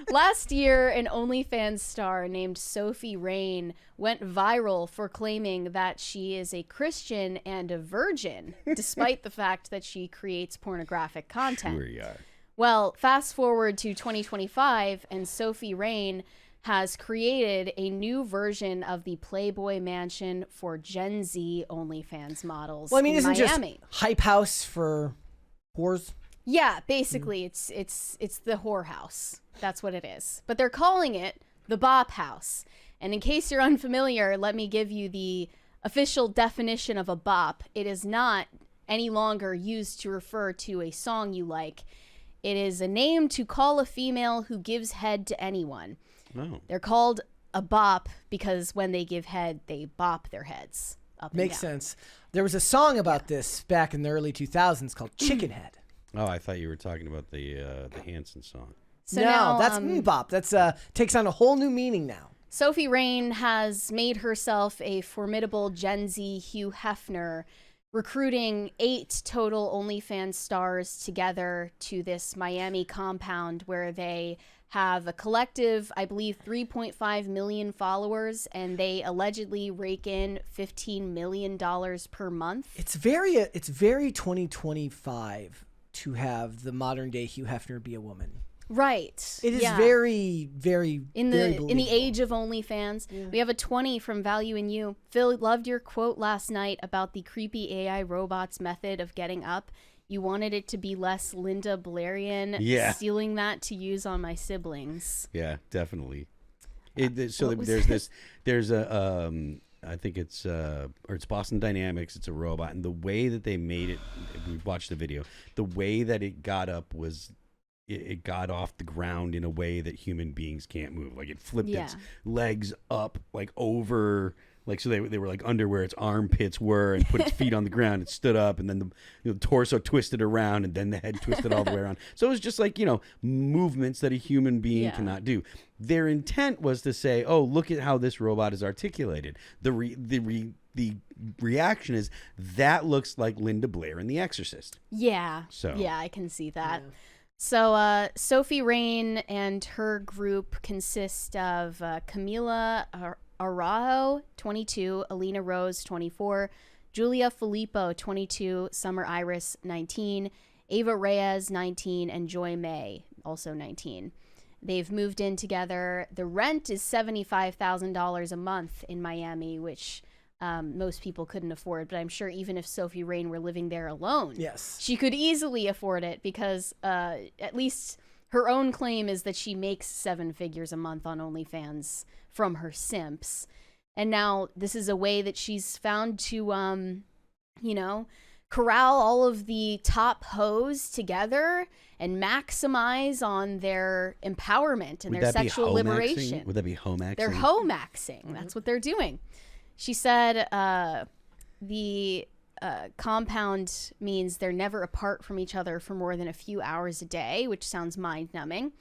Last year, an OnlyFans star named Sophie Rain went viral for claiming that she is a Christian and a virgin, despite the fact that she creates pornographic content. Sure you are. Well, fast forward to 2025, and Sophie Rain has created a new version of the Playboy Mansion for Gen Z OnlyFans models. Well, I mean, in isn't Miami. just hype house for whores? Yeah, basically, it's the whorehouse. That's what it is. But they're calling it the Bop House. And in case you're unfamiliar, let me give you the official definition of a bop. It is not any longer used to refer to a song you like. It is a name to call a female who gives head to anyone. Oh. They're called a bop because when they give head, they bop their heads up and Makes down. sense. There was a song about this back in the early 2000s called Chicken Head. Oh, I thought you were talking about the Hanson song. So no, now, that's bop. That's takes on a whole new meaning now. Sophie Rain has made herself a formidable Gen Z Hugh Hefner, recruiting 8 total OnlyFans stars together to this Miami compound where they have a collective, I believe, 3.5 million followers, and they allegedly rake in $15 million per month. It's very 2025 to have the modern day Hugh Hefner be a woman. Right. It is yeah. very, very in very the believable. age of OnlyFans. Yeah. We have a 20 from Value in You. Phil, loved your quote last night about the creepy AI robot's method of getting up. You wanted it to be less Linda Blairian, stealing that to use on my siblings. Yeah, definitely. So there's a I think it's Boston Dynamics. It's a robot, and the way that they made it, we watched the video. The way that it got up was it got off the ground in a way that human beings can't move. Like it flipped its legs up, like over. Like, so they were like under where its armpits were, and put its feet on the ground. It stood up, and then the torso twisted around, and then the head twisted all the way around. So it was just like, movements that a human being cannot do. Their intent was to say, oh, look at how this robot is articulated. The reaction is, that looks like Linda Blair in The Exorcist. Yeah. So yeah, I can see that. Yeah. So Sophie Rain and her group consist of Camila Araujo, 22, Alina Rose, 24, Julia Filippo, 22, Summer Iris, 19, Ava Reyes, 19, and Joy May, also 19. They've moved in together. The rent is $75,000 a month in Miami, which most people couldn't afford. But I'm sure even if Sophie Rain were living there alone, she could easily afford it because at least her own claim is that she makes 7 figures a month on OnlyFans from her simps. And now this is a way that she's found to, corral all of the top hoes together and maximize on their empowerment and their sexual liberation. Would that be hoe-maxing? They're hoe-maxing. That's what they're doing. She said the compound means they're never apart from each other for more than a few hours a day, which sounds mind-numbing.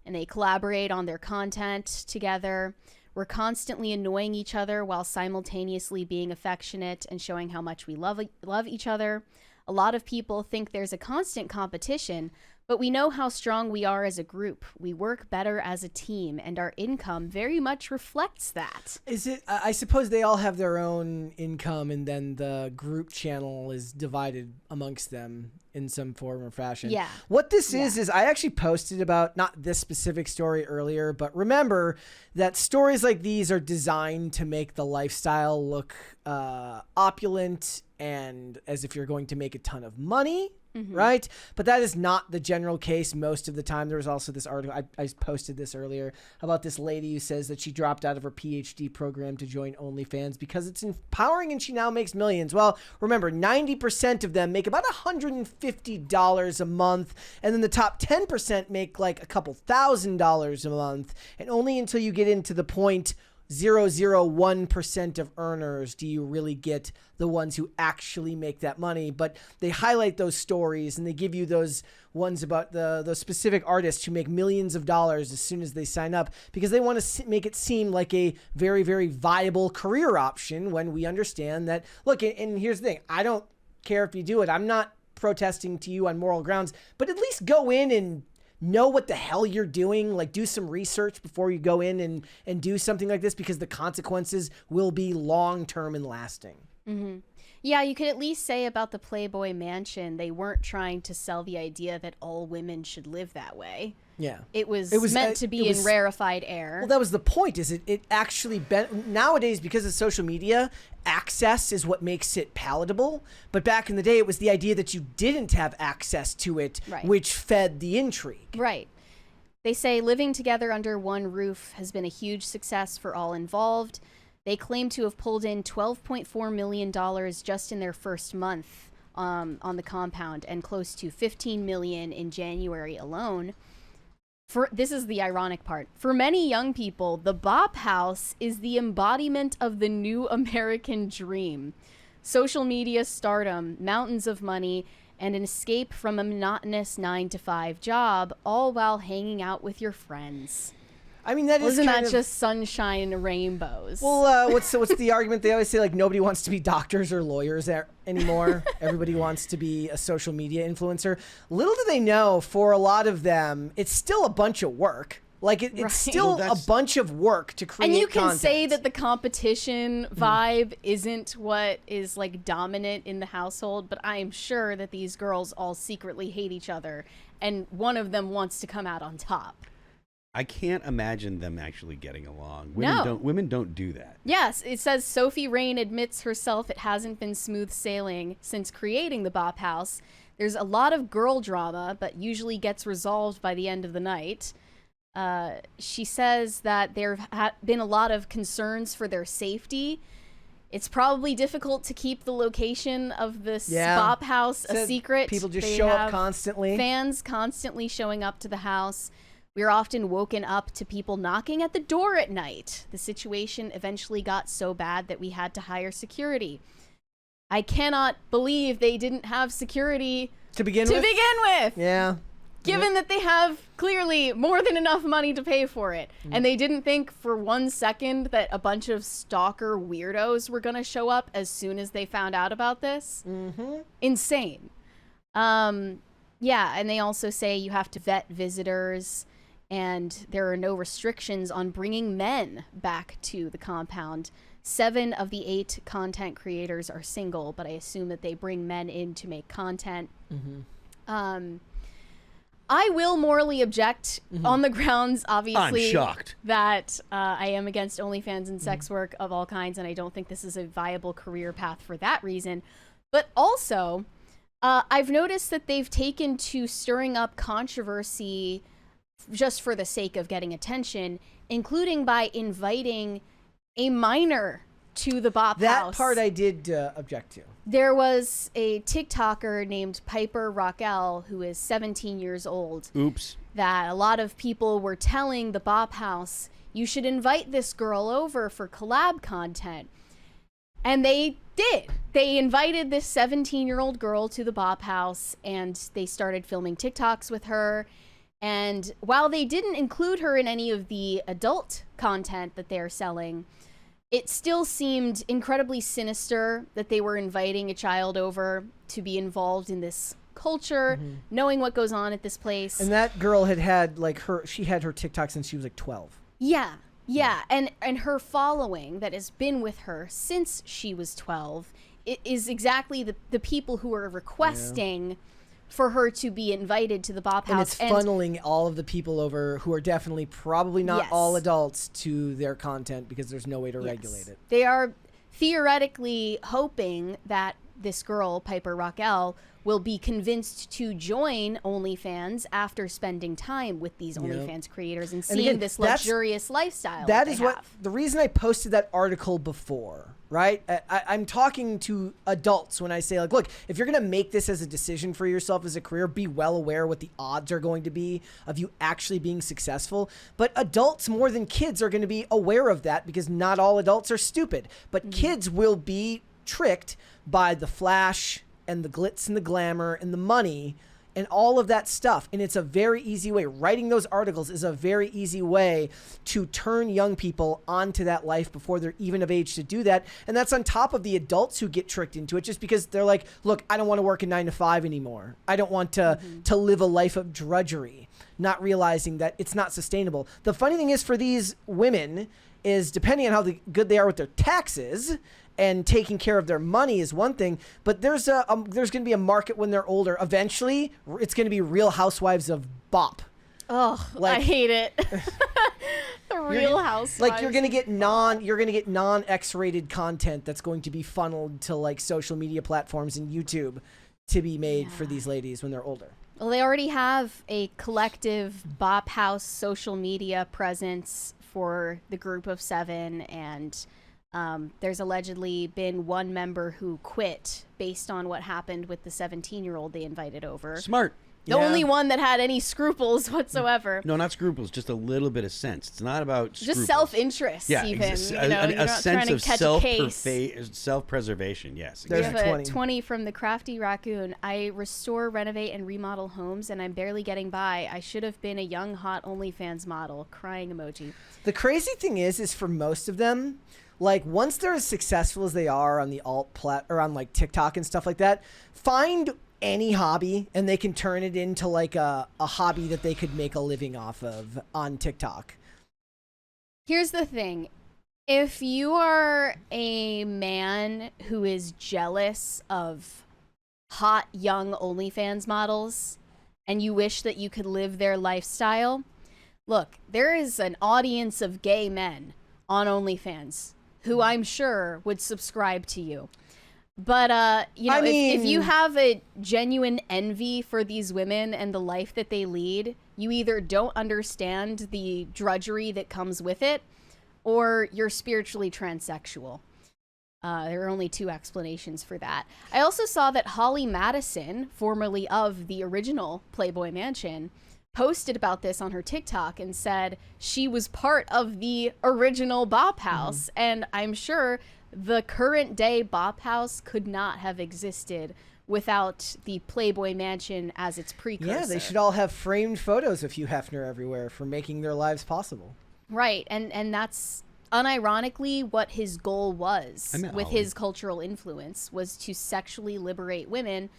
And they collaborate on their content together. We're constantly annoying each other while simultaneously being affectionate and showing how much we love each other. A lot of people think there's a constant competition, but we know how strong we are as a group. We work better as a team, and our income very much reflects that. Is it? I suppose they all have their own income, and then the group channel is divided amongst them in some form or fashion. Yeah. What this is I actually posted about, not this specific story earlier, but remember that stories like these are designed to make the lifestyle look opulent and as if you're going to make a ton of money. Mm-hmm. Right? But that is not the general case most of the time. There was also this article, I posted this earlier, about this lady who says that she dropped out of her PhD program to join OnlyFans because it's empowering and she now makes millions. Well, remember, 90% of them make about $150 a month, and then the top 10% make like a couple $1,000s a month, and only until you get into the 0.001% of earners do you really get the ones who actually make that money. But they highlight those stories and they give you those ones about the specific artists who make millions of dollars as soon as they sign up, because they want to make it seem like a very, very viable career option, when we understand that, look, and here's the thing, I don't care if you do it. I'm not protesting to you on moral grounds, but at least go in and know what the hell you're doing. Like, do some research before you go in and do something like this, because the consequences will be long-term and lasting. Mm-hmm. Yeah, you could at least say about the Playboy Mansion, they weren't trying to sell the idea that all women should live that way. Yeah. It was meant to be in rarefied air. Well, that was the point, is it actually nowadays, because of social media, access is what makes it palatable. But back in the day, it was the idea that you didn't have access to it, right, which fed the intrigue. Right. They say living together under one roof has been a huge success for all involved. They claim to have pulled in $12.4 million just in their first month on the compound, and close to $15 million in January alone. This is the ironic part. For many young people, the Bop House is the embodiment of the new American dream. Social media stardom, mountains of money, and an escape from a monotonous 9-to-5 job, all while hanging out with your friends. I mean, that isn't that just sunshine and rainbows? Well, what's the argument? They always say, like, nobody wants to be doctors or lawyers anymore. Everybody wants to be a social media influencer. Little do they know, for a lot of them, it's still a bunch of work. Like, it's still a bunch of work to create. And you can content. say that the competition vibe isn't what is, like, dominant in the household, but I am sure that these girls all secretly hate each other, and one of them wants to come out on top. I can't imagine them actually getting along. Women don't do that. Yes, it says Sophie Rain admits herself it hasn't been smooth sailing since creating the Bop House. There's a lot of girl drama, but usually gets resolved by the end of the night. She says that there have been a lot of concerns for their safety. It's probably difficult to keep the location of this Bop House a secret. People just show up constantly. Fans constantly showing up to the house. We are often woken up to people knocking at the door at night. The situation eventually got so bad that we had to hire security. I cannot believe they didn't have security to begin with. Yeah. Given that they have clearly more than enough money to pay for it. And they didn't think for 1 second that a bunch of stalker weirdos were going to show up as soon as they found out about this. Mm-hmm. Insane. Yeah, and they also say you have to vet visitors, and there are no restrictions on bringing men back to the compound. 7 of the 8 content creators are single, but I assume that they bring men in to make content. Mm-hmm. I will morally object on the grounds, obviously, I'm shocked that I am against OnlyFans and sex work of all kinds, and I don't think this is a viable career path for that reason. But also, I've noticed that they've taken to stirring up controversy just for the sake of getting attention, including by inviting a minor to the Bop House. That part I did object to. There was a TikToker named Piper Raquel, who is 17 years old. Oops. That a lot of people were telling the Bop House, you should invite this girl over for collab content. And they did. They invited this 17-year-old girl to the Bop House, and they started filming TikToks with her. And while they didn't include her in any of the adult content that they're selling, it still seemed incredibly sinister that they were inviting a child over to be involved in this culture, knowing what goes on at this place. And that girl had like she had her TikTok since she was like 12. Yeah. And her following that has been with her since she was 12 is exactly the people who are requesting for her to be invited to the Bop House. And it's funneling all of the people over who are definitely probably not all adults to their content because there's no way to regulate it. They are theoretically hoping that this girl, Piper Raquel, will be convinced to join OnlyFans after spending time with these OnlyFans creators and seeing this luxurious lifestyle. That is what the reason I posted that article before, right? I'm talking to adults when I say, like, look, if you're going to make this as a decision for yourself as a career, be well aware what the odds are going to be of you actually being successful. But adults more than kids are going to be aware of that because not all adults are stupid. But kids will be tricked by the flash and the glitz and the glamour and the money and all of that stuff. And it's a very easy way. Writing those articles is a very easy way to turn young people onto that life before they're even of age to do that. And that's on top of the adults who get tricked into it just because they're like, look, I don't want to work a 9 to 5 anymore. I don't want to live a life of drudgery. not realizing that it's not sustainable. The funny thing is for these women is depending on how good they are with their taxes and taking care of their money is one thing, but there's going to be a market when they're older. Eventually, it's going to be Real Housewives of Bop. Oh, I hate it. The Real Housewives. Like you're gonna get non X-rated content that's going to be funneled to like social media platforms and YouTube to be made for these ladies when they're older. Well, they already have a collective Bop House social media presence for the group of 7, and there's allegedly been one member who quit based on what happened with the 17-year-old they invited over. Smart. The only one that had any scruples whatsoever. No, not scruples, just a little bit of sense. It's not about scruples. Just self-interest, even. A sense of self-preservation, yes. There's a 20 from the Crafty Raccoon. I restore, renovate, and remodel homes, and I'm barely getting by. I should have been a young, hot OnlyFans model. Crying emoji. The crazy thing is for most of them, like once they're as successful as they are on the or on like TikTok and stuff like that, find any hobby and they can turn it into like a hobby that they could make a living off of on TikTok. Here's the thing. If you are a man who is jealous of hot young OnlyFans models and you wish that you could live their lifestyle, look, there is an audience of gay men on OnlyFans who I'm sure would subscribe to you. But, if you have a genuine envy for these women and the life that they lead, you either don't understand the drudgery that comes with it, or you're spiritually transsexual. There are only 2 explanations for that. I also saw that Holly Madison, formerly of the original Playboy Mansion, posted about this on her TikTok and said she was part of the original Bop House. And I'm sure the current day Bop House could not have existed without the Playboy Mansion as its precursor. Yeah, they should all have framed photos of Hugh Hefner everywhere for making their lives possible. Right, and that's unironically what his goal was with his cultural influence, was to sexually liberate women.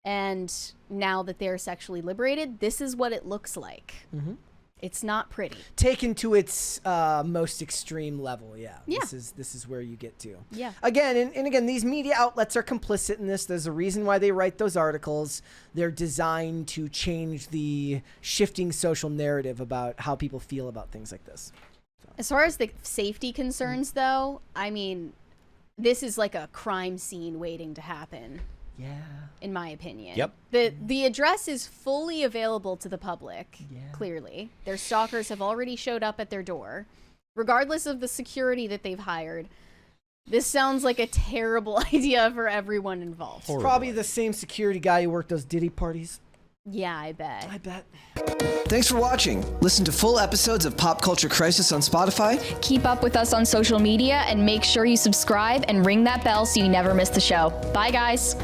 And now that they're sexually liberated, this is what it looks like. Mm-hmm. It's not pretty. Taken to its most extreme level, yeah. This is where you get to. Yeah. Again, and again, these media outlets are complicit in this. There's a reason why they write those articles. They're designed to change the shifting social narrative about how people feel about things like this. So. As far as the safety concerns, though, I mean, this is like a crime scene waiting to happen. Yeah. In my opinion. Yep. The address is fully available to the public, clearly. Their stalkers have already showed up at their door. Regardless of the security that they've hired, this sounds like a terrible idea for everyone involved. It's probably the same security guy who worked those Diddy parties. Yeah, I bet. Thanks for watching. Listen to full episodes of Pop Culture Crisis on Spotify. Keep up with us on social media and make sure you subscribe and ring that bell so you never miss the show. Bye, guys.